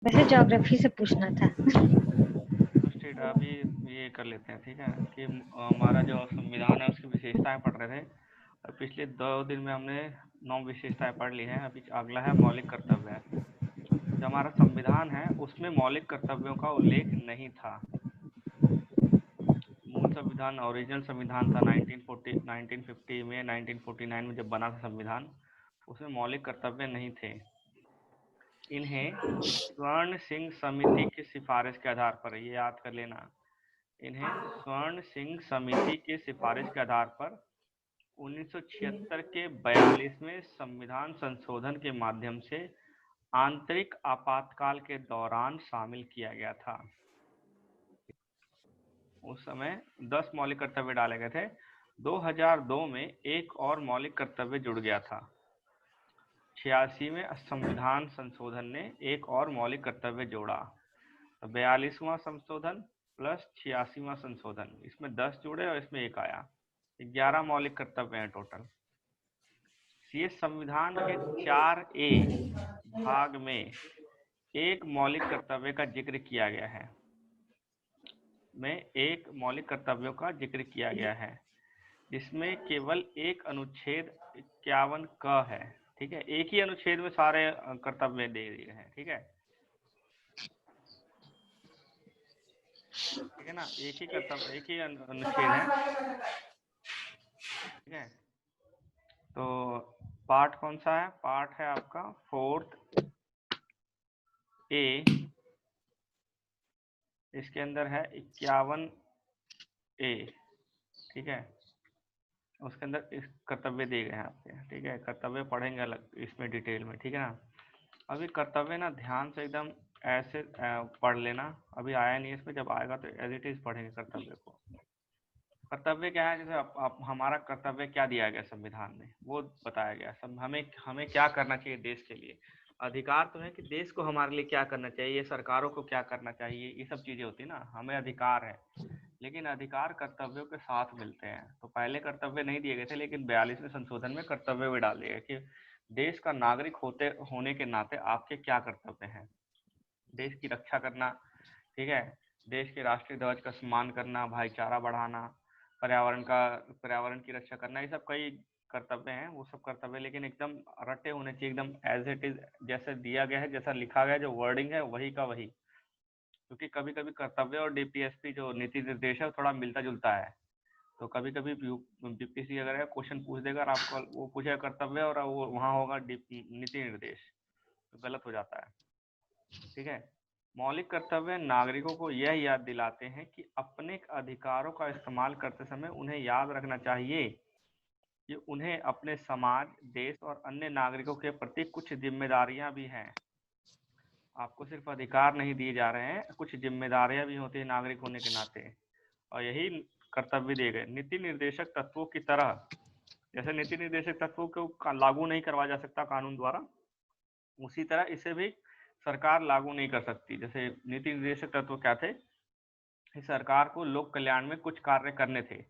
वैसे ज्योग्राफी से पूछना था। तो स्टेट अभी ये कर लेते हैं, ठीक है, कि हमारा जो संविधान है उसकी विशेषताएं पढ़ रहे थे। और पिछले 2 दिन में हमने 9 विशेषताएं पढ़ ली हैं। अभी अगला है मौलिक कर्तव्य। जो हमारा संविधान है उसमें मौलिक कर्तव्यों का उल्लेख नहीं था। मूल संविधान, ओरिजिनल संविधान था 1950 में, 1949 में जब बना था संविधान, उसमें मौलिक कर्तव्य नहीं थे। इन्हें स्वर्ण सिंह समिति की सिफारिश के आधार पर, ये याद कर लेना, इन्हें स्वर्ण सिंह समिति की सिफारिश के आधार पर 1976 के 42वें संविधान संशोधन के माध्यम से आंतरिक आपातकाल के दौरान शामिल किया गया था। उस समय 10 मौलिक कर्तव्य डाले गए थे। 2002 में एक और मौलिक कर्तव्य जुड़ गया था। 86वें संविधान संशोधन ने एक और मौलिक कर्तव्य जोड़ा। 42वां संशोधन प्लस 86वां संशोधन, इसमें 10 जुड़े और इसमें एक आया, 11 मौलिक कर्तव्य हैं टोटल। ये संविधान के 4A भाग में एक मौलिक कर्तव्य का जिक्र किया गया है, एक मौलिक कर्तव्यों का जिक्र किया गया है, जिसमें केवल एक अनुच्छेद 51 क है। ठीक है, एक ही अनुच्छेद में सारे कर्तव्य दे दिए हैं। ठीक है, ठीक है ना, एक ही कर्तव्य, एक ही अनुच्छेद है। ठीक है, तो पार्ट कौन सा है? पार्ट है आपका 4A। इसके अंदर है 51A। ठीक है, उसके अंदर इस कर्तव्य दिए गए हैं आपके। ठीक है, कर्तव्य पढ़ेंगे अलग इसमें डिटेल में। ठीक है ना, अभी कर्तव्य ना ध्यान से एकदम ऐसे पढ़ लेना। अभी आया नहीं इसमें, जब आएगा तो एज इट इज पढ़ेंगे कर्तव्य को। कर्तव्य क्या है? जैसे हमारा कर्तव्य क्या दिया गया संविधान में, वो बताया गया। सब हमें हमें क्या करना चाहिए देश के लिए। अधिकार तो है कि देश को हमारे लिए क्या करना चाहिए, सरकारों को क्या करना चाहिए, ये सब चीजें होती ना। हमें अधिकार है, लेकिन अधिकार कर्तव्यों के साथ मिलते हैं। तो पहले कर्तव्य नहीं दिए गए थे, लेकिन 42वें संशोधन में कर्तव्य भी डाल दिए कि देश का नागरिक होने के नाते आपके क्या कर्तव्य हैं। देश की रक्षा करना, ठीक है, देश के राष्ट्रीय ध्वज का सम्मान करना, भाईचारा बढ़ाना, पर्यावरण की रक्षा करना, ये सब कई कर्तव्य हैं। वो सब कर्तव्य लेकिन एकदम रटे होने चाहिए, एकदम एज इट इज, जैसे दिया गया है, जैसा लिखा गया है, जो वर्डिंग है वही का वही। क्योंकि कभी कभी कर्तव्य और डीपीएसपी जो नीति निर्देश है थोड़ा मिलता जुलता है। तो कभी कभी बीपीएससी अगर क्वेश्चन पूछ देगा और आपको वो पूछेगा कर्तव्य और वो वहाँ होगा नीति निर्देश, तो गलत हो जाता है। ठीक है, मौलिक कर्तव्य नागरिकों को यह याद दिलाते हैं कि अपने अधिकारों का इस्तेमाल करते समय उन्हें याद रखना चाहिए कि उन्हें अपने समाज, देश और अन्य नागरिकों के प्रति कुछ जिम्मेदारियां भी हैं। आपको सिर्फ अधिकार नहीं दिए जा रहे हैं, कुछ जिम्मेदारियां भी होती है नागरिक होने के नाते, और यही कर्तव्य दिए गए। नीति निर्देशक तत्वों की तरह, जैसे नीति निर्देशक तत्वों को लागू नहीं करवाया जा सकता कानून द्वारा, उसी तरह इसे भी सरकार लागू नहीं कर सकती। जैसे नीति निर्देशक तत्व क्या थे? सरकार को लोक कल्याण में कुछ कार्य करने थे,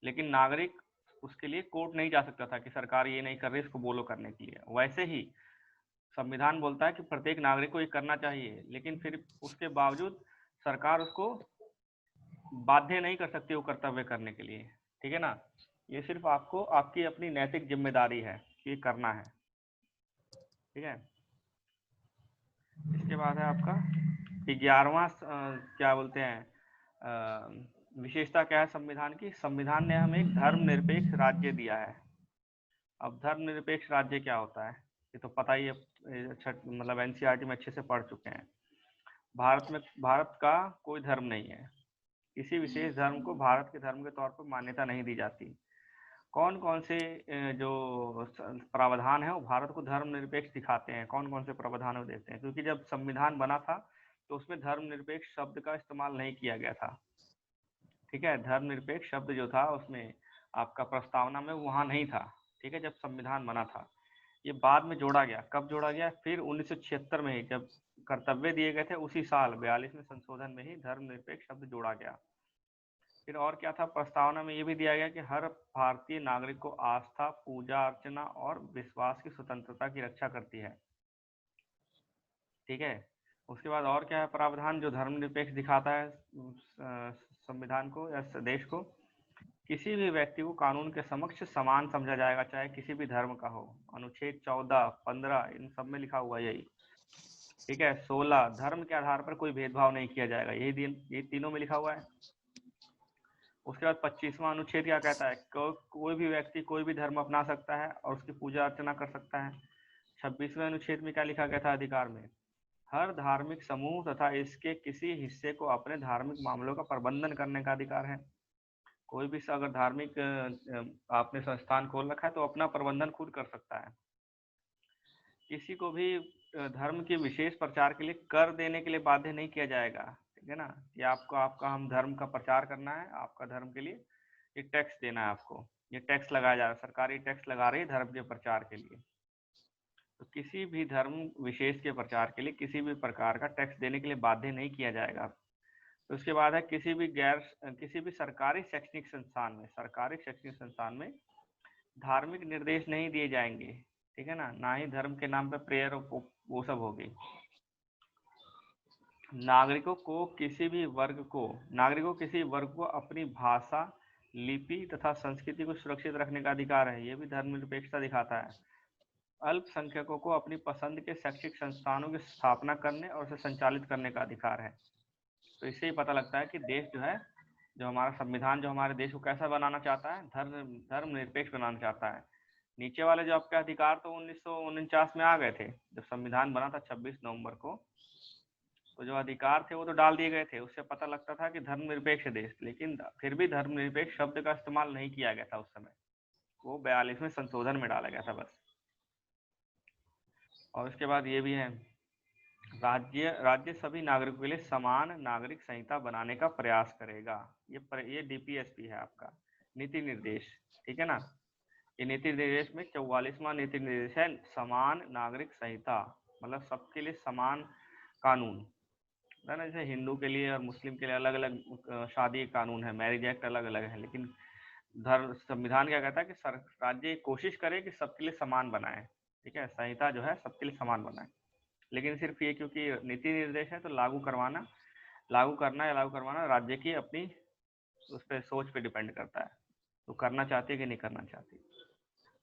लेकिन नागरिक उसके लिए कोर्ट नहीं जा सकता था कि सरकार ये नहीं कर रही, इसको बोलो करने के लिए। वैसे ही संविधान बोलता है कि प्रत्येक नागरिक को ये करना चाहिए, लेकिन फिर उसके बावजूद सरकार उसको बाध्य नहीं कर सकती वो कर्तव्य करने के लिए। ठीक है ना, ये सिर्फ आपको आपकी अपनी नैतिक जिम्मेदारी है कि ये करना है। ठीक है, इसके बाद है आपका 11वां, क्या बोलते हैं, विशेषता क्या है संविधान की? संविधान ने हमें एक धर्मनिरपेक्ष राज्य दिया है। अब धर्मनिरपेक्ष राज्य क्या होता है ये तो पता ही है, अच्छा मतलब एनसीईआरटी में अच्छे से पढ़ चुके हैं। भारत का कोई धर्म नहीं है, किसी विशेष धर्म को भारत के धर्म के तौर पर मान्यता नहीं दी जाती। कौन कौन से जो प्रावधान है वो भारत को धर्मनिरपेक्ष दिखाते हैं? कौन कौन से प्रावधान वो देते हैं? क्योंकि जब संविधान बना था तो उसमें धर्मनिरपेक्ष शब्द का इस्तेमाल नहीं किया गया था। ठीक है, धर्मनिरपेक्ष शब्द जो था उसमें आपका प्रस्तावना में वहाँ नहीं था। ठीक है, जब संविधान बना था, ये बाद में जोड़ा गया। कब जोड़ा गया? फिर 1976 में ही, जब कर्तव्य दिए गए थे उसी साल 42वें संशोधन में ही धर्मनिरपेक्ष शब्द जोड़ा गया। फिर और क्या था प्रस्तावना में? ये भी दिया गया कि हर भारतीय नागरिक को आस्था, पूजा अर्चना और विश्वास की स्वतंत्रता की रक्षा करती है। ठीक है, उसके बाद और क्या है प्रावधान जो धर्मनिरपेक्ष दिखाता है संविधान को या देश को? किसी भी व्यक्ति को कानून के समक्ष समान समझा जाएगा, चाहे किसी भी धर्म का हो। अनुच्छेद 14, 15 इन सब में लिखा हुआ है यही। ठीक है। 16 धर्म के आधार पर कोई भेदभाव नहीं किया जाएगा, ये तीनों में लिखा हुआ है। उसके बाद 25वां अनुच्छेद क्या कहता है? कोई भी व्यक्ति कोई भी धर्म अपना सकता है और उसकी पूजा अर्चना कर सकता है। 26वें अनुच्छेद में क्या लिखा गया था अधिकार में? हर धार्मिक समूह तथा इसके किसी हिस्से को अपने धार्मिक मामलों का प्रबंधन करने का अधिकार है। कोई भी अगर धार्मिक आपने संस्थान खोल रखा है तो अपना प्रबंधन खुद कर सकता है। किसी को भी धर्म के विशेष प्रचार के लिए कर देने के लिए बाध्य नहीं किया जाएगा। ठीक है ना? कि आपको आपका हम धर्म का प्रचार करना है, आपका धर्म के लिए ये टैक्स देना है आपको, ये टैक्स लगाया जा रहा है, सरकारी टैक्स लगा रही है धर्म के प्रचार के लिए। तो किसी भी धर्म विशेष के प्रचार के लिए किसी भी प्रकार का टैक्स देने के लिए बाध्य नहीं किया जाएगा। तो उसके बाद है किसी भी सरकारी शैक्षणिक संस्थान में धार्मिक निर्देश नहीं दिए जाएंगे। ठीक है ना ही धर्म के नाम पे प्रेयर वो सब होगी। नागरिकों किसी वर्ग को अपनी भाषा, लिपि तथा संस्कृति को सुरक्षित रखने का अधिकार है। ये भी धर्मनिरपेक्षता दिखाता है। अल्पसंख्यकों को अपनी पसंद के शैक्षिक संस्थानों की स्थापना करने और उसे संचालित करने का अधिकार है। तो इससे ही पता लगता है कि देश जो है, जो हमारा संविधान जो हमारे देश को कैसा बनाना चाहता है, धर्मनिरपेक्ष बनाना चाहता है। नीचे वाले जो आपके अधिकार तो 1949 में आ गए थे, जब संविधान बना था 26 नवंबर को, तो जो अधिकार थे वो तो डाल दिए गए थे। उससे पता लगता था कि धर्मनिरपेक्ष देश, लेकिन फिर भी धर्मनिरपेक्ष शब्द का इस्तेमाल नहीं किया गया था उस समय, वो 42वें संशोधन में डाला गया था बस। और उसके बाद ये भी है, राज्य सभी नागरिकों के लिए समान नागरिक संहिता बनाने का प्रयास करेगा। ये डीपीएसपी है आपका नीति निर्देश। ठीक है ना? ये नीति निर्देश में 44वां नीति निर्देश है, समान नागरिक संहिता, मतलब सबके लिए समान कानून है ना। जैसे हिंदू के लिए और मुस्लिम के लिए अलग अलग शादी कानून है, मैरिज एक्ट अलग अलग है, लेकिन संविधान क्या कहता है कि राज्य कोशिश करे कि सबके लिए समान बनाए। ठीक है, संहिता जो है सबके लिए समान बनाए। लेकिन सिर्फ ये क्योंकि नीति निर्देश है तो लागू करना या लागू करवाना राज्य की अपनी उस पर सोच पे डिपेंड करता है, तो करना चाहती है कि नहीं करना चाहती।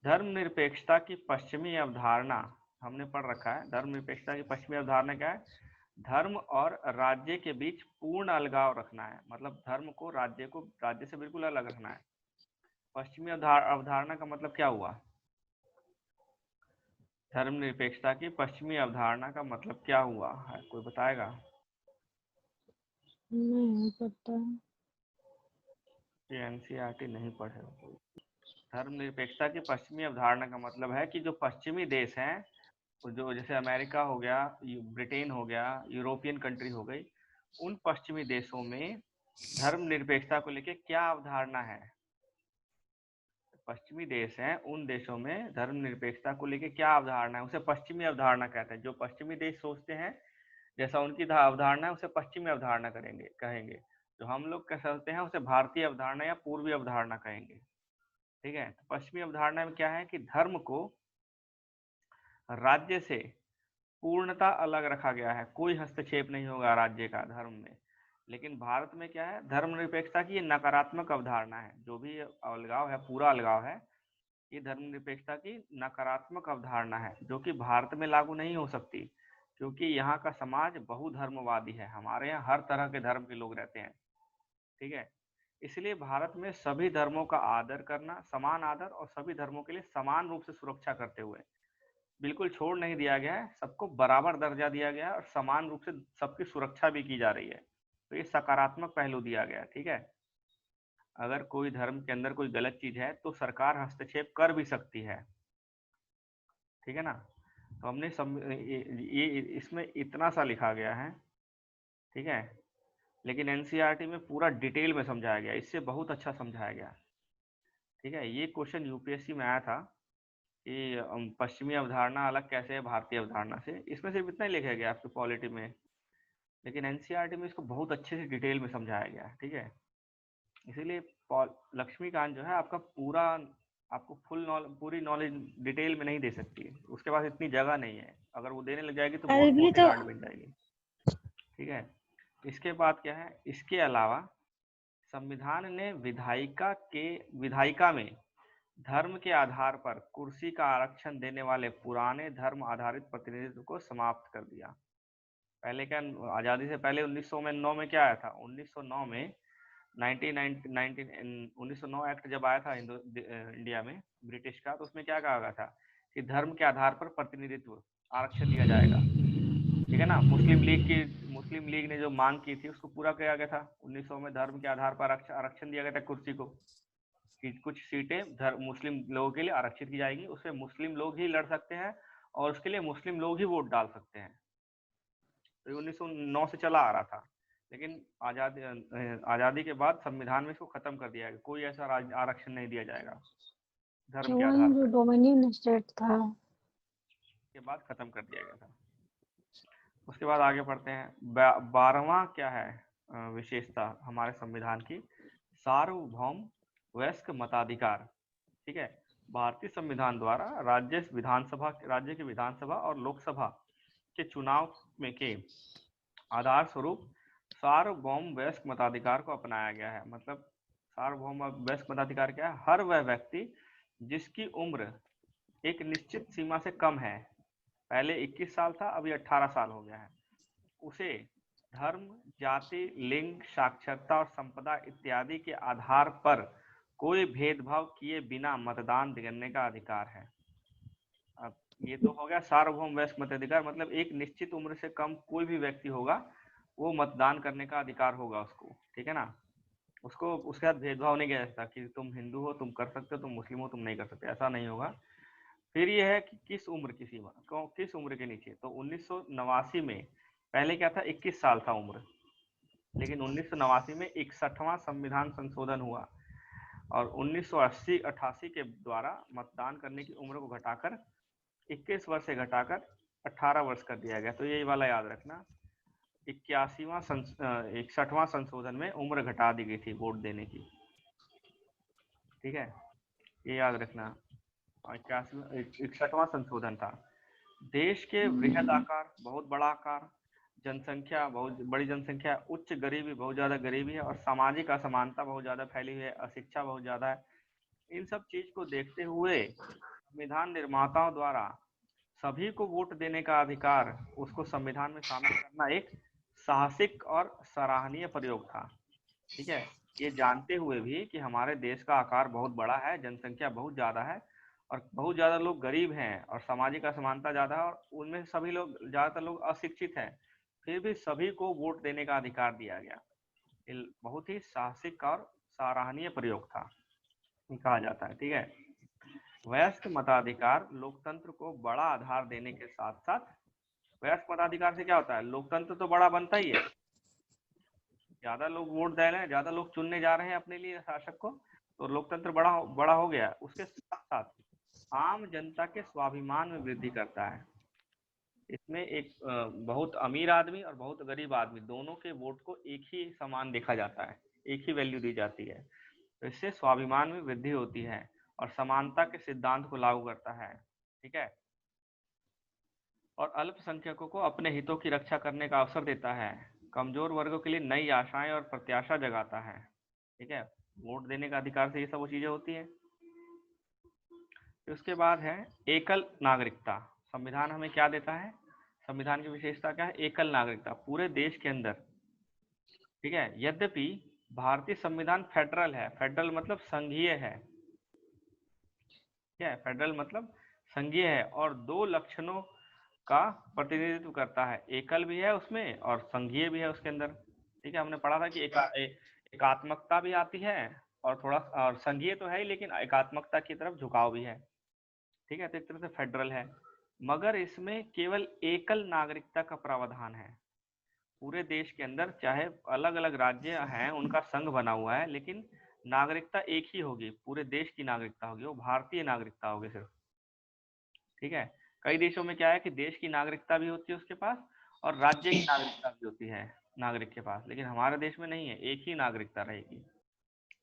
धर्मनिरपेक्षता की पश्चिमी अवधारणा हमने पढ़ रखा है। धर्मनिरपेक्षता की पश्चिमी अवधारणा क्या है? धर्म और राज्य के बीच पूर्ण अलगाव रखना है, मतलब धर्म को राज्य से बिल्कुल अलग रखना है। पश्चिमी अवधारणा का मतलब क्या हुआ? धर्मनिरपेक्षता की पश्चिमी अवधारणा का मतलब क्या हुआ है, कोई बताएगा? नहीं पता। ये एनसीईआरटी नहीं पढ़े हो। धर्मनिरपेक्षता की पश्चिमी अवधारणा का मतलब है कि जो पश्चिमी देश हैं, जो जैसे अमेरिका हो गया, ब्रिटेन हो गया, यूरोपियन कंट्री हो गई, उन पश्चिमी देशों में धर्मनिरपेक्षता को लेकर क्या अवधारणा है? पश्चिमी देश हैं, उन देशों में धर्मनिरपेक्षता को लेकर क्या अवधारणा है, उसे पश्चिमी अवधारणा कहते हैं। जो पश्चिमी देश सोचते हैं जैसा उनकी अवधारणा है, उसे पश्चिमी अवधारणा कहेंगे। जो हम लोग कह सकते हैं उसे भारतीय अवधारणा या पूर्वी अवधारणा कहेंगे। ठीक है, तो पश्चिमी अवधारणा में क्या है कि धर्म को राज्य से पूर्णता अलग रखा गया है, कोई हस्तक्षेप नहीं होगा राज्य का धर्म में। लेकिन भारत में क्या है, धर्मनिरपेक्षता की ये नकारात्मक अवधारणा है। जो भी अलगाव है, पूरा अलगाव है, ये धर्मनिरपेक्षता की नकारात्मक अवधारणा है, जो कि भारत में लागू नहीं हो सकती, क्योंकि यहाँ का समाज बहुधर्मवादी है। हमारे यहाँ हर तरह के धर्म के लोग रहते हैं। ठीक है, इसलिए भारत में सभी धर्मों का आदर करना, समान आदर और सभी धर्मों के लिए समान रूप से सुरक्षा करते हुए, बिल्कुल छोड़ नहीं दिया गया है, सबको बराबर दर्जा दिया गया है और समान रूप से सबकी सुरक्षा भी की जा रही है। तो ये सकारात्मक पहलू दिया गया है। ठीक है, अगर कोई धर्म के अंदर कोई गलत चीज है तो सरकार हस्तक्षेप कर भी सकती है। ठीक है ना? तो हमने ये इसमें इतना सा लिखा गया है। ठीक है, लेकिन एनसीईआरटी में पूरा डिटेल में समझाया गया, इससे बहुत अच्छा समझाया गया। ठीक है, ये क्वेश्चन यूपीएससी में आया था कि पश्चिमी अवधारणा अलग कैसे है भारतीय अवधारणा से। इसमें सिर्फ इतना ही लिखा गया आपके पॉलिटी में, लेकिन एनसीईआरटी में इसको बहुत अच्छे से डिटेल में समझाया गया है। ठीक है, इसीलिए लक्ष्मीकांत जो है आपका आपको पूरी नॉलेज डिटेल में नहीं दे सकती है, उसके पास इतनी जगह नहीं है। अगर वो देने लग जाएगी तो कल बहुत भी मोटी तो गांड बन जाएगी। है। इसके बाद क्या है, इसके अलावा संविधान ने विधायिका में धर्म के आधार पर कुर्सी का आरक्षण देने वाले पुराने धर्म आधारित प्रतिनिधित्व को समाप्त कर दिया। पहले क्या, आजादी से पहले 1909 में क्या आया था, 1909 में 1909 एक्ट जब आया था इंडिया में ब्रिटिश का, तो उसमें क्या कहा गया था कि धर्म के आधार पर प्रतिनिधित्व आरक्षण दिया जाएगा। ठीक है ना। मुस्लिम लीग ने जो मांग की थी उसको पूरा किया गया था। 1900 में धर्म के आधार पर आरक्षण दिया गया था कुर्सी को, कि कुछ सीटें मुस्लिम लोगों के लिए आरक्षित की जाएगी, उसमें मुस्लिम लोग ही लड़ सकते हैं और उसके लिए मुस्लिम लोग ही वोट डाल सकते हैं। तो 1909 से चला आ रहा था, लेकिन आजादी के बाद संविधान में इसको खत्म कर दिया गया, कोई ऐसा आरक्षण नहीं दिया जाएगा धर्म के आधार पर। डोमिनियन स्टेट था के बाद खत्म कर दिया गया था। उसके बाद आगे पढ़ते हैं। 12वां क्या है विशेषता हमारे संविधान की, सार्वभौम वयस्क मताधिकार। ठीक है। भारतीय संविधान द्वारा राज्य की विधानसभा और लोकसभा के चुनाव में के आधार स्वरूप सार्वभौम वयस्क मताधिकार को अपनाया गया है। मतलब सार्वभौम वयस्क मताधिकार क्या है, हर वह व्यक्ति जिसकी उम्र एक निश्चित सीमा से कम है, पहले 21 साल था, अभी 18 साल हो गया है, उसे धर्म, जाति, लिंग, साक्षरता और संपदा इत्यादि के आधार पर कोई भेदभाव किए बिना मतदान करने का अधिकार है। अब ये तो हो गया सार्वभौम वयस्क मताधिकार, मतलब एक निश्चित उम्र से कम कोई भी व्यक्ति होगा वो मतदान करने का अधिकार होगा उसको। ठीक है ना। उसको उसके साथ भेदभाव नहीं किया जाता कि तुम हिंदू हो तुम कर सकते हो, तुम मुस्लिम हो तुम नहीं कर सकते, ऐसा नहीं होगा। फिर ये है कि किस उम्र की सीमा, किस उम्र के नीचे, तो 1989 में पहले क्या था, 21 साल था उम्र, लेकिन 1989 में 61वां संविधान संशोधन हुआ और 1988 के द्वारा मतदान करने की उम्र को घटाकर 21 वर्ष से घटाकर 18 वर्ष कर दिया गया। तो ये वाला याद रखना, 61वां संशोधन में उम्र घटा दी गई थी वोट देने की। ठीक है, ये याद रखना। 61वां संशोधन था। देश के वृहद आकार, बहुत बड़ा आकार, जनसंख्या, बहुत बड़ी जनसंख्या, उच्च गरीबी, बहुत ज्यादा गरीबी है, और सामाजिक असमानता बहुत ज्यादा फैली हुई है, अशिक्षा बहुत ज्यादा है। इन सब चीज को देखते हुए संविधान निर्माताओं द्वारा सभी को वोट देने का अधिकार, उसको संविधान में शामिल करना एक साहसिक और सराहनीय प्रयोग था। ठीक है, ये जानते हुए भी कि हमारे देश का आकार बहुत बड़ा है, जनसंख्या बहुत ज्यादा है और बहुत ज्यादा लोग गरीब हैं और सामाजिक असमानता ज्यादा है और उनमें सभी लोग, ज्यादातर लोग अशिक्षित हैं, फिर भी सभी को वोट देने का अधिकार दिया गया। बहुत ही साहसिक और सराहनीय प्रयोग था कहा जाता है। ठीक है, वयस्क मताधिकार लोकतंत्र को बड़ा आधार देने के साथ साथ, वयस्क मताधिकार से क्या होता है, लोकतंत्र तो बड़ा बनता ही है, ज्यादा लोग वोट दे रहे हैं, ज्यादा लोग चुनने जा रहे हैं अपने लिए शासक को, तो लोकतंत्र बड़ा हो गया। उसके साथ साथ आम जनता के स्वाभिमान में वृद्धि करता है। इसमें एक बहुत अमीर आदमी और बहुत गरीब आदमी दोनों के वोट को एक ही समान देखा जाता है, एक ही वैल्यू दी जाती है। तो इससे स्वाभिमान में वृद्धि होती है और समानता के सिद्धांत को लागू करता है। ठीक है, और अल्पसंख्यकों को अपने हितों की रक्षा करने का अवसर देता है, कमजोर वर्गों के लिए नई आशाएं और प्रत्याशा जगाता है। ठीक है, वोट देने का अधिकार से ये सब चीजें होती है। उसके बाद है एकल नागरिकता। संविधान हमें क्या देता है, संविधान की विशेषता क्या है, एकल नागरिकता पूरे देश के अंदर। ठीक है, यद्यपि भारतीय संविधान फेडरल है, फेडरल मतलब संघीय है। क्या है, फेडरल मतलब संघीय है और दो लक्षणों का प्रतिनिधित्व करता है, एकल भी है उसमें और संघीय भी है उसके अंदर। ठीक है, हमने पढ़ा था कि एकात्मकता भी आती है और थोड़ा, और संघीय तो है ही लेकिन एकात्मकता की तरफ झुकाव भी है। ठीक है, तो एक तरह से फेडरल है, मगर इसमें केवल एकल नागरिकता का प्रावधान है। पूरे देश के अंदर चाहे अलग अलग राज्य हैं, उनका संघ बना हुआ है, लेकिन नागरिकता एक ही होगी, पूरे देश की नागरिकता होगी, वो भारतीय नागरिकता होगी सिर्फ। ठीक है, कई देशों में क्या है कि देश की नागरिकता भी होती है उसके पास और राज्य की नागरिकता भी होती है नागरिक के पास, लेकिन हमारे देश में नहीं है, एक ही नागरिकता रहेगी।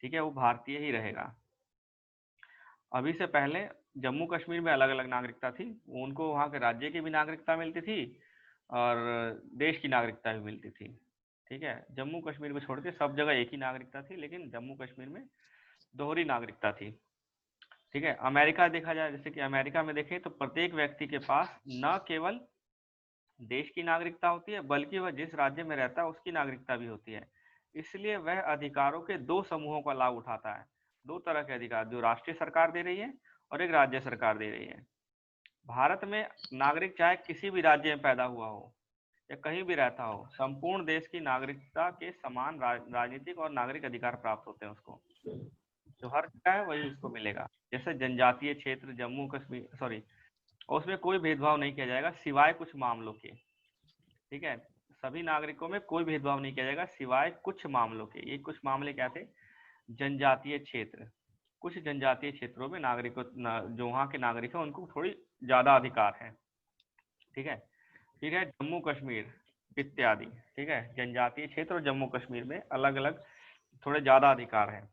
ठीक है, वो भारतीय ही रहेगा। अभी से पहले जम्मू कश्मीर में अलग अलग नागरिकता थी, उनको वहाँ के राज्य की भी नागरिकता मिलती थी और देश की नागरिकता भी मिलती थी। ठीक है, जम्मू कश्मीर को छोड़ के सब जगह एक ही नागरिकता थी, लेकिन जम्मू कश्मीर में दोहरी नागरिकता थी। ठीक है, अमेरिका देखा जाए, जैसे कि अमेरिका में देखें तो प्रत्येक व्यक्ति के पास न केवल देश की नागरिकता होती है, बल्कि वह जिस राज्य में रहता है उसकी नागरिकता भी होती है। इसलिए वह अधिकारों के दो समूहों का लाभ उठाता है। दो तरह के अधिकार, जो राष्ट्रीय सरकार दे रही है और एक राज्य सरकार दे रही है। भारत में नागरिक चाहे किसी भी राज्य में पैदा हुआ हो या कहीं भी रहता हो, संपूर्ण देश की नागरिकता के समान राजनीतिक और नागरिक अधिकार प्राप्त होते हैं उसको। जो हर जगह है वही उसको मिलेगा। जैसे जनजातीय क्षेत्र जम्मू कश्मीर, सॉरी, उसमें कोई भेदभाव नहीं किया जाएगा सिवाय कुछ मामलों के। ठीक है, सभी नागरिकों में कोई भेदभाव नहीं किया जाएगा सिवाय कुछ मामलों के। ये कुछ मामले क्या थे? जनजातीय क्षेत्र, कुछ जनजातीय क्षेत्रों में नागरिकों जो वहाँ के नागरिक हैं उनको थोड़ी ज्यादा अधिकार है। ठीक है, फिर है जम्मू कश्मीर इत्यादि। ठीक है, जनजातीय क्षेत्र और जम्मू कश्मीर में अलग अलग थोड़े ज्यादा अधिकार हैं।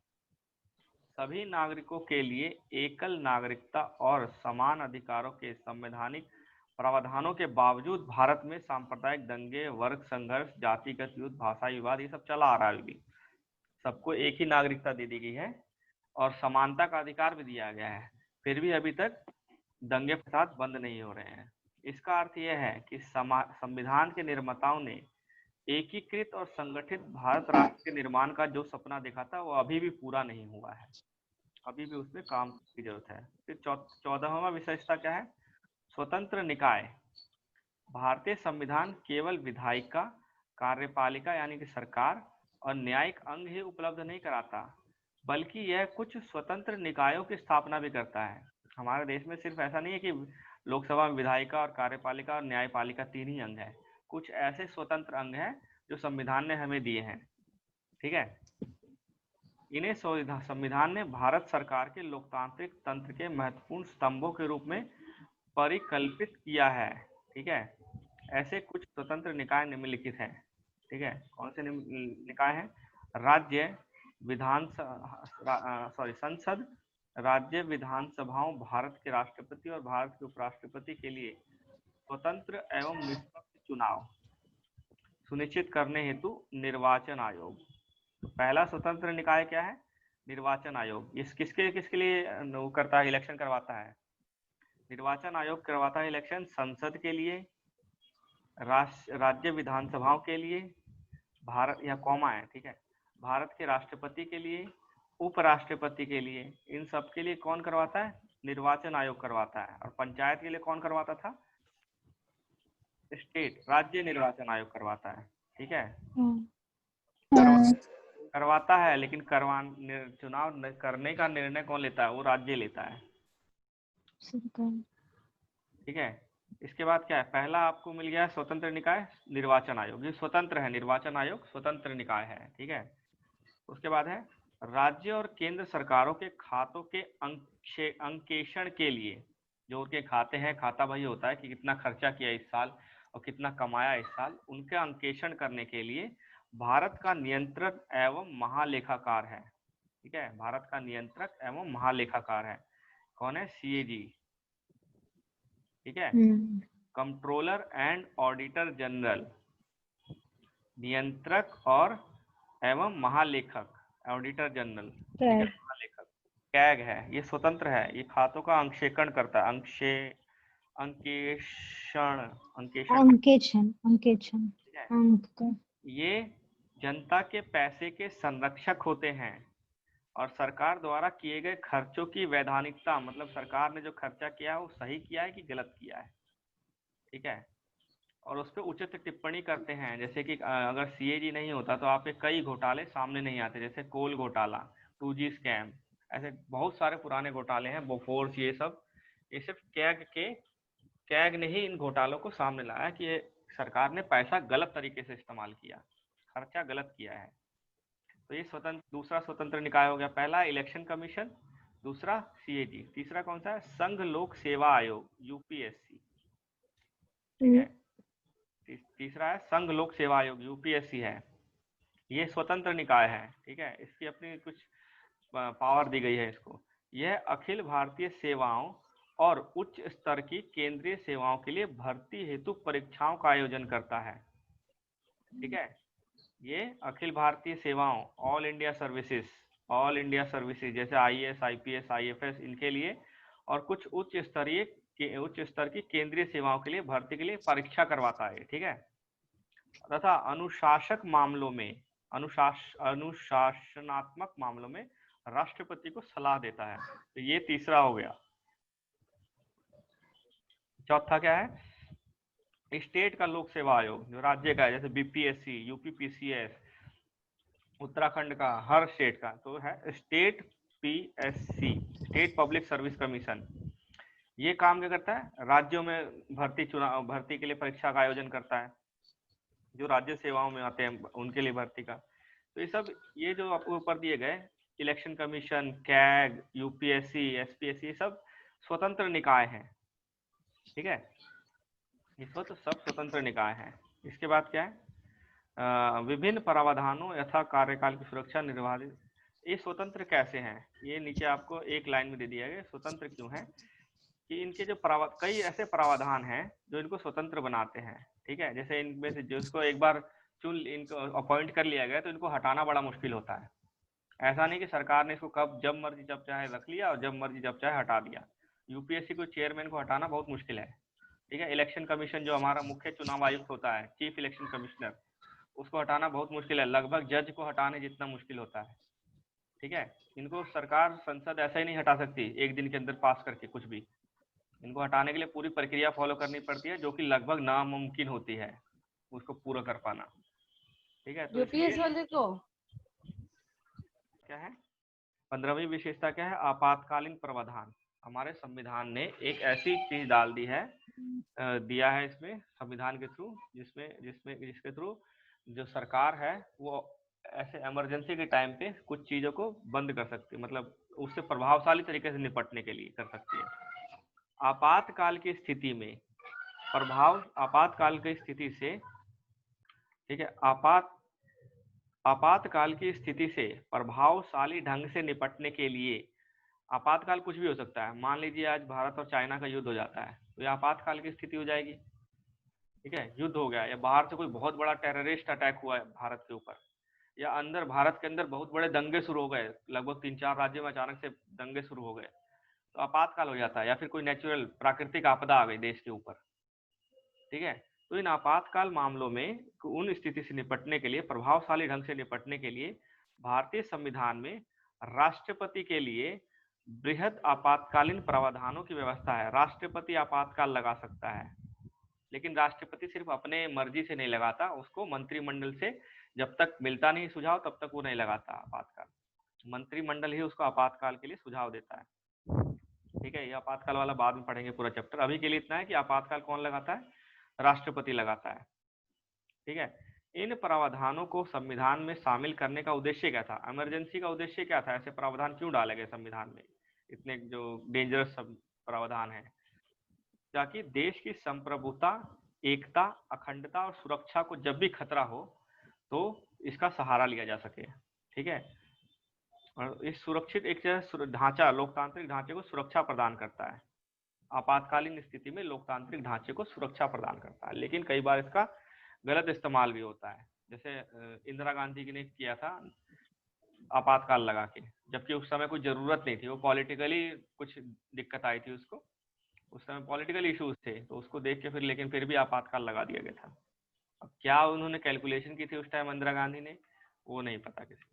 सभी नागरिकों के लिए एकल नागरिकता और समान अधिकारों के संवैधानिक प्रावधानों के बावजूद भारत में सांप्रदायिक दंगे, वर्ग संघर्ष, जातिगत युद्ध, भाषाई विवाद, ये सब चला आ रहा है अभी। सबको एक ही नागरिकता दे दी गई है और समानता का अधिकार भी दिया गया है, फिर भी अभी तक दंगे फसाद बंद नहीं हो रहे हैं। इसका अर्थ यह है कि संविधान के निर्माताओं ने एकीकृत और संगठित भारत राष्ट्र के निर्माण का जो सपना देखा था वो अभी भी पूरा नहीं हुआ है, अभी भी उसमें काम की जरूरत है। फिर 14वां विशेषता क्या है? स्वतंत्र निकाय। भारतीय संविधान केवल विधायिका, कार्यपालिका यानी कि सरकार और न्यायिक अंग ही उपलब्ध नहीं कराता, बल्कि यह कुछ स्वतंत्र निकायों की स्थापना भी करता है। हमारे देश में सिर्फ ऐसा नहीं है कि लोकसभा में विधायिका और कार्यपालिका और न्यायपालिका तीन ही अंग है, कुछ ऐसे स्वतंत्र अंग हैं जो संविधान ने हमें दिए हैं। ठीक है, इन्हें संविधान ने भारत सरकार के लोकतांत्रिक तंत्र के महत्वपूर्ण स्तंभों के रूप में परिकल्पित किया है। ठीक है, ऐसे कुछ स्वतंत्र निकाय निम्नलिखित हैं। ठीक है, कौन से निकाय हैं? राज्य विधान संसद, राज्य विधानसभाओं, भारत के राष्ट्रपति और भारत के उपराष्ट्रपति के लिए स्वतंत्र एवं निष्पक्ष चुनाव सुनिश्चित करने हेतु निर्वाचन आयोग। तो पहला स्वतंत्र निकाय क्या है? निर्वाचन आयोग। इस किसके किसके लिए वो करता है, इलेक्शन करवाता है? निर्वाचन आयोग करवाता है इलेक्शन संसद के लिए, राज्य विधानसभाओं के लिए, भारत, या कॉमा है, ठीक है, भारत के राष्ट्रपति के लिए, उपराष्ट्रपति के लिए, इन सब के लिए कौन करवाता है? निर्वाचन आयोग करवाता है। और पंचायत के लिए कौन करवाता था? स्टेट, राज्य निर्वाचन आयोग करवाता है। ठीक है, करवाता है, लेकिन चुनाव करने का निर्णय कौन लेता है? वो राज्य लेता है। ठीक है, इसके बाद क्या है? पहला आपको मिल गया स्वतंत्र निकाय निर्वाचन आयोग, ये स्वतंत्र है, निर्वाचन आयोग स्वतंत्र निकाय है। ठीक है, उसके बाद है राज्य और केंद्र सरकारों के खातों के अंकेक्षण के लिए, जो उनके खाते हैं, खाता वही होता है कि कितना खर्चा किया इस साल और कितना कमाया इस साल, उनका अंकेक्षण करने के लिए भारत का नियंत्रक एवं महालेखाकार है। ठीक है, भारत का नियंत्रक एवं महालेखाकार है, कौन है? सीएजी। ठीक है, कंट्रोलर एंड ऑडिटर जनरल, नियंत्रक और एवं महालेखक, ऑडिटर जनरल, ठीक है, महालेखक, कैग है, ये स्वतंत्र है, ये खातों का अंकेक्षण करता है, अंकेक्षण। ये जनता के पैसे के संरक्षक होते हैं और सरकार द्वारा किए गए खर्चों की वैधानिकता, मतलब सरकार ने जो खर्चा किया है वो सही किया है कि गलत किया है। ठीक है, और उस पर उचित टिप्पणी करते हैं। जैसे कि अगर सीएजी नहीं होता तो आपके कई घोटाले सामने नहीं आते, जैसे कोल घोटाला, 2G स्कैम, ऐसे बहुत सारे पुराने घोटाले हैं, बोफोर्स, ये सब, ये सिर्फ कैग ने ही इन घोटालों को सामने लाया कि ये सरकार ने पैसा गलत तरीके से इस्तेमाल किया, खर्चा गलत किया है। तो ये दूसरा स्वतंत्र निकाय हो गया। पहला इलेक्शन कमीशन, दूसरा सीएजी, तीसरा कौन सा है? संघ लोक सेवा आयोग, यूपीएससी। ठीक है, तीसरा है संघ लोक सेवा आयोग, यूपीएससी है, ये स्वतंत्र निकाय है। ठीक है, इसकी अपनी कुछ पावर दी गई है इसको। यह अखिल भारतीय सेवाओं और उच्च स्तर की केंद्रीय सेवाओं के लिए भर्ती हेतु परीक्षाओं का आयोजन करता है। ठीक है, ये अखिल भारतीय सेवाओं, ऑल इंडिया सर्विसेज जैसे आईएएस, आईपीएस, आईएफएस, इनके लिए, और कुछ उच्च स्तर की केंद्रीय सेवाओं के लिए भर्ती के लिए परीक्षा करवाता है। ठीक है, तथा अनुशासनात्मक मामलों में राष्ट्रपति को सलाह देता है। तो ये तीसरा हो गया। चौथा क्या है? स्टेट का लोक सेवा आयोग, जो राज्य का है, जैसे बीपीएससी, यूपीपीसीएस, उत्तराखंड का, हर स्टेट का, तो है state PSC, state public service commission. ये काम क्या करता है? राज्यों में भर्ती के लिए परीक्षा का आयोजन करता है, जो राज्य सेवाओं में आते हैं उनके लिए भर्ती का। तो ये सब, ये जो आपको ऊपर दिए गए, election commission, CAG, UPSC, SPSC, सब स्वतंत्र निकाय हैं। ठीक है, इस वक्त सब स्वतंत्र निकाय हैं। इसके बाद क्या है? विभिन्न प्रावधानों यथा कार्यकाल की सुरक्षा निर्धारित। ये स्वतंत्र कैसे हैं? ये नीचे आपको एक लाइन में दे दिया गया, स्वतंत्र क्यों है, कि इनके जो कई ऐसे प्रावधान हैं जो इनको स्वतंत्र बनाते हैं। ठीक है, जैसे इनमें से जिसको एक बार इनको अपॉइंट कर लिया गया तो इनको हटाना बड़ा मुश्किल होता है। ऐसा नहीं कि सरकार ने इसको कब जब मर्जी जब चाहे रख लिया और जब मर्जी जब चाहे हटा दिया। यूपीएससी को चेयरमैन को हटाना बहुत मुश्किल है। ठीक है, इलेक्शन कमीशन जो हमारा मुख्य चुनाव आयुक्त होता है, चीफ इलेक्शन कमिश्नर, उसको हटाना बहुत मुश्किल है, लगभग जज को हटाने जितना मुश्किल होता है। ठीक है, इनको सरकार, संसद ऐसा ही नहीं हटा सकती एक दिन के अंदर पास करके कुछ भी। इनको हटाने के लिए पूरी प्रक्रिया फॉलो करनी पड़ती है, जो कि लगभग नामुमकिन होती है उसको पूरा कर पाना। ठीक है, तो यूपीएस वाले को क्या है? 15वीं विशेषता क्या है? आपातकालीन प्रावधान। हमारे संविधान ने एक ऐसी चीज डाल दी है, दिया है इसमें संविधान के थ्रू, जिसके थ्रू जो सरकार है वो ऐसे इमरजेंसी के टाइम पे कुछ चीजों को बंद कर सकती है, मतलब उससे प्रभावशाली तरीके से निपटने के लिए कर सकती है। आपातकाल की स्थिति में आपातकाल की स्थिति से, ठीक है, आपातकाल की स्थिति से प्रभावशाली ढंग से निपटने के लिए, आपातकाल कुछ भी हो सकता है। मान लीजिए आज भारत और चाइना का युद्ध हो जाता है, तो ये आपातकाल की स्थिति हो जाएगी। ठीक है, युद्ध हो गया, या बाहर से कोई बहुत बड़ा टेररिस्ट अटैक हुआ है भारत के ऊपर, या भारत के अंदर बहुत बड़े दंगे शुरू हो गए, लगभग 3-4 राज्यों में अचानक से दंगे शुरू हो गए, तो आपातकाल हो जाता है। या फिर कोई नेचुरल प्राकृतिक आपदा आ गई देश के ऊपर। ठीक है, तो इन आपातकाल मामलों में उन स्थिति से निपटने के लिए, प्रभावशाली ढंग से निपटने के लिए, भारतीय संविधान में राष्ट्रपति के लिए बृहद आपातकालीन प्रावधानों की व्यवस्था है। राष्ट्रपति आपातकाल लगा सकता है, लेकिन राष्ट्रपति सिर्फ अपने मर्जी से नहीं लगाता, उसको मंत्रिमंडल से जब तक मिलता नहीं सुझाव तब तक वो नहीं लगाता आपातकाल। मंत्रिमंडल ही उसको आपातकाल के लिए सुझाव देता है। ठीक है, ये आपातकाल वाला बाद में पढ़ेंगे पूरा चैप्टर। अभी के लिए इतना है कि आपातकाल कौन लगाता है? राष्ट्रपति लगाता है। ठीक है, इन प्रावधानों को संविधान में शामिल करने का उद्देश्य क्या था? इमरजेंसी का उद्देश्य क्या था? ऐसे प्रावधान क्यों डाले गए संविधान में, इतने जो डेंजरस प्रावधान है? ताकि देश की संप्रभुता, एकता, अखंडता और सुरक्षा को जब भी खतरा हो तो इसका सहारा लिया जा सके। ठीक है, और इस सुरक्षित एक ढांचा, लोकतांत्रिक ढांचे को सुरक्षा प्रदान करता है। आपातकालीन स्थिति में लोकतांत्रिक ढांचे को सुरक्षा प्रदान करता है, लेकिन कई बार इसका गलत इस्तेमाल भी होता है। जैसे इंदिरा गांधी ने किया था आपातकाल लगा के, जबकि उस समय कोई जरूरत नहीं थी, वो पॉलिटिकली कुछ दिक्कत आई थी उसको, उस समय पॉलिटिकल इश्यूज थे, तो उसको देख के फिर भी आपातकाल लगा दिया गया था। अब क्या उन्होंने कैलकुलेशन की थी उस टाइम इंदिरा गांधी ने, वो नहीं पता किसी।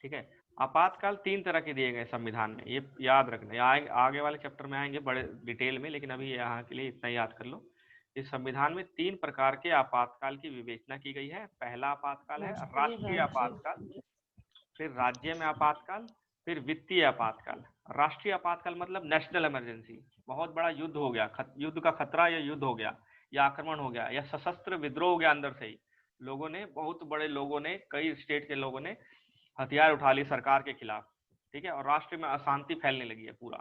ठीक है, आपातकाल 3 तरह के दिए गए संविधान में, ये याद रखना। आगे वाले चैप्टर में आएंगे बड़े डिटेल में, लेकिन अभी यहाँ के लिए इतना याद कर लो। इस संविधान में 3 प्रकार के आपातकाल की विवेचना की गई है। पहला आपातकाल है राष्ट्रीय आपातकाल, फिर राज्य में आपातकाल, फिर वित्तीय आपातकाल। राष्ट्रीय आपातकाल मतलब नेशनल इमरजेंसी, बहुत बड़ा युद्ध हो गया, युद्ध का खतरा, या युद्ध हो गया, या आक्रमण हो गया, या सशस्त्र विद्रोह हो गया, अंदर से ही बहुत बड़े लोगों ने, कई स्टेट के लोगों ने हथियार उठा लिए सरकार के खिलाफ। ठीक है, और राष्ट्र में अशांति फैलने लगी है पूरा,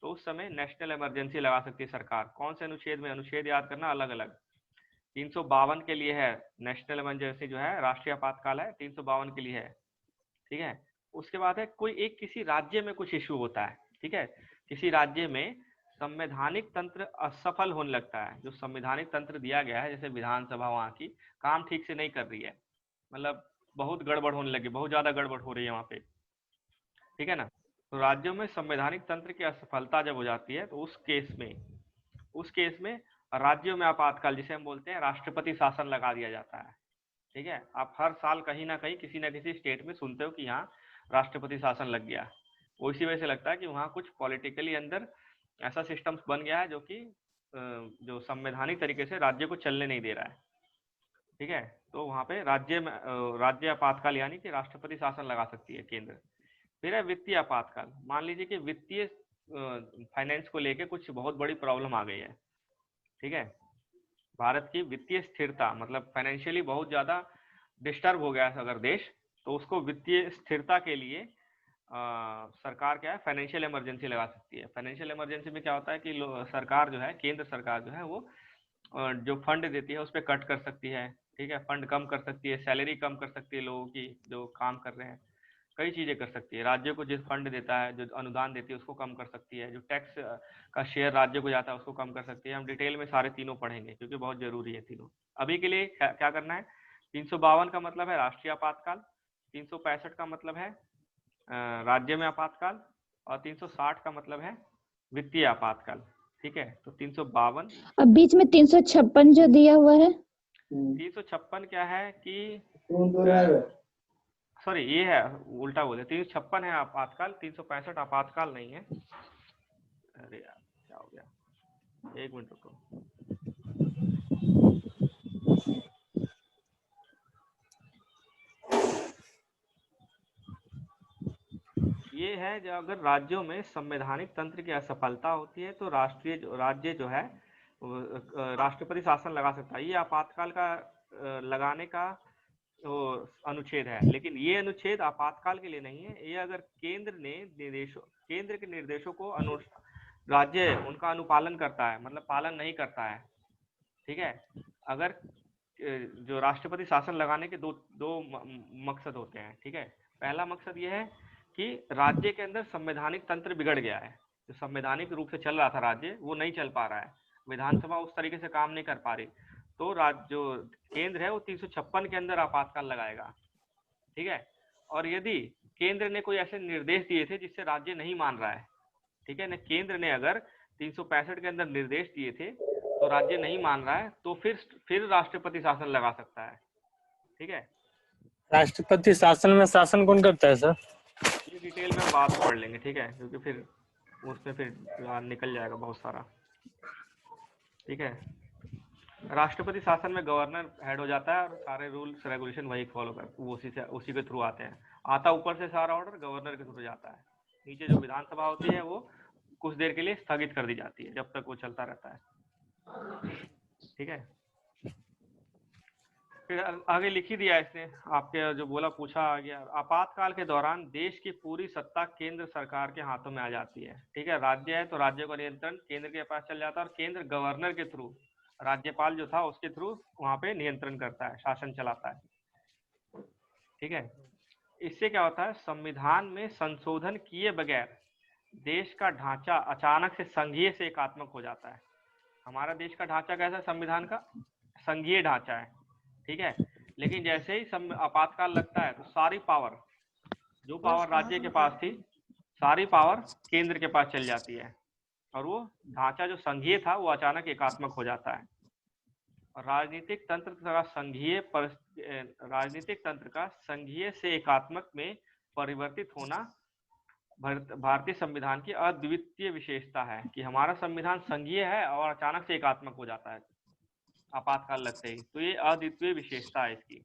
तो उस समय नेशनल इमरजेंसी लगा सकती है सरकार। कौन से अनुच्छेद में? अनुच्छेद याद करना अलग अलग। 352 के लिए है नेशनल इमरजेंसी, जो है राष्ट्रीय आपातकाल है, 352 के लिए है। ठीक है, उसके बाद है कोई किसी राज्य में कुछ इश्यू होता है। ठीक है, किसी राज्य में संवैधानिक तंत्र असफल होने लगता है। जो संवैधानिक तंत्र दिया गया है, जैसे विधानसभा वहाँ की काम ठीक से नहीं कर रही है, मतलब बहुत गड़बड़ होने लगी, बहुत ज्यादा गड़बड़ हो रही है वहाँ पे, ठीक है ना। तो राज्यों में संवैधानिक तंत्र की असफलता जब हो जाती है, तो उस केस में राज्यों में आपातकाल, जिसे हम बोलते हैं राष्ट्रपति शासन, लगा दिया जाता है। ठीक है, आप हर साल कहीं ना कहीं किसी ना किसी स्टेट में सुनते हो कि यहाँ राष्ट्रपति शासन लग गया। वो इसी वजह से लगता है कि वहाँ कुछ पॉलिटिकली अंदर ऐसा सिस्टम बन गया है जो कि जो संवैधानिक तरीके से राज्य को चलने नहीं दे रहा है। ठीक है, तो वहाँ पे राज्य आपातकाल यानी कि राष्ट्रपति शासन लगा सकती है केंद्र। फिर है वित्तीय आपातकाल। मान लीजिए कि वित्तीय फाइनेंस को लेके कुछ बहुत बड़ी प्रॉब्लम आ गई है। ठीक है, भारत की वित्तीय स्थिरता, मतलब फाइनेंशियली बहुत ज्यादा डिस्टर्ब हो गया है अगर देश, तो उसको वित्तीय स्थिरता के लिए सरकार क्या है, फाइनेंशियल इमरजेंसी लगा सकती है। फाइनेंशियल इमरजेंसी में क्या होता है कि सरकार जो है, केंद्र सरकार जो है, वो जो फंड देती है उस पर कट कर सकती है। ठीक है, फंड कम कर सकती है, सैलरी कम कर सकती है लोगों की जो काम कर रहे हैं, कई चीजें कर सकती है। राज्य को जिस फंड देता है, जो अनुदान देती है, उसको कम कर सकती है। जो टैक्स का शेयर राज्य को जाता है उसको कम कर सकती है। हम डिटेल में सारे तीनों पढ़ेंगे क्योंकि बहुत जरूरी है तीनों। अभी के लिए क्या करना है, 352 का मतलब है राष्ट्रीय आपातकाल, 365 का मतलब है राज्य में आपातकाल, और 360 का मतलब है वित्तीय आपातकाल। ठीक है, तो 352। अब बीच में 356 जो दिया हुआ है, 356 क्या है कि सॉरी, ये है उल्टा बोले, 356 है आपातकाल, 365 आपातकाल नहीं है। अरे यार क्या हो गया, एक मिनट रुको। ये है जो अगर राज्यों में संवैधानिक तंत्र की असफलता होती है तो राज्य जो है राष्ट्रपति शासन लगा सकता है। ये आपातकाल का लगाने का तो अनुच्छेद है, लेकिन ये अनुच्छेद आपातकाल के लिए नहीं है। ये अगर केंद्र के निर्देशों को राज्य उनका अनुपालन करता है, मतलब पालन नहीं करता है। ठीक है, अगर जो राष्ट्रपति शासन लगाने के दो मकसद होते हैं। ठीक है, पहला मकसद ये है कि राज्य के अंदर संवैधानिक तंत्र बिगड़ गया है, जो संवैधानिक रूप से चल रहा था राज्य, वो नहीं चल पा रहा है, विधानसभा उस तरीके से काम नहीं कर पा रही, तो जो केंद्र है वो 356 के अंदर आपातकाल लगाएगा। ठीक है, और यदि केंद्र ने कोई ऐसे निर्देश दिए थे जिससे राज्य नहीं मान रहा है, ठीक है ना, केंद्र ने अगर 365 के अंदर निर्देश दिए थे तो राज्य नहीं मान रहा है, तो फिर राष्ट्रपति शासन लगा सकता है। ठीक है, राष्ट्रपति शासन में शासन कौन करता है सर? ये डिटेल में बाद में पढ़ लेंगे। ठीक है, क्योंकि फिर उसमें फिर निकल जाएगा बहुत सारा। ठीक है, राष्ट्रपति शासन में गवर्नर हेड हो जाता है और सारे रूल्स रेगुलेशन वही फॉलो कर, वो उसी के थ्रू आते हैं। आता ऊपर से सारा ऑर्डर गवर्नर के थ्रू जाता है, नीचे जो विधानसभा होती है वो कुछ देर के लिए स्थगित कर दी जाती है, जब तक वो चलता रहता है। ठीक है, फिर आगे लिख ही दिया इसने, आपके जो बोला पूछा आ गया। आपातकाल के दौरान देश की पूरी सत्ता केंद्र सरकार के हाथों में आ जाती है। ठीक है, राज्य है तो राज्य का नियंत्रण केंद्र के पास चल जाता है, और केंद्र गवर्नर के थ्रू, राज्यपाल जो था उसके थ्रू वहां पे नियंत्रण करता है, शासन चलाता है। ठीक है, इससे क्या होता है, संविधान में संशोधन किए बगैर देश का ढांचा अचानक से संघीय से एकात्मक हो जाता है। हमारा देश का ढांचा कैसा है, संविधान का संघीय ढांचा है। ठीक है, लेकिन जैसे ही आपातकाल लगता है तो सारी पावर, जो पावर राज्य के पास थी, सारी पावर केंद्र के पास चल जाती है, और वो ढांचा जो संघीय था वो अचानक एकात्मक हो जाता है। और राजनीतिक तंत्र का संघीय से एकात्मक में परिवर्तित होना भारतीय संविधान की अद्वितीय विशेषता है, कि हमारा संविधान संघीय है और अचानक से एकात्मक हो जाता है आपातकाल लगते ही, तो ये अद्वितीय विशेषता है इसकी।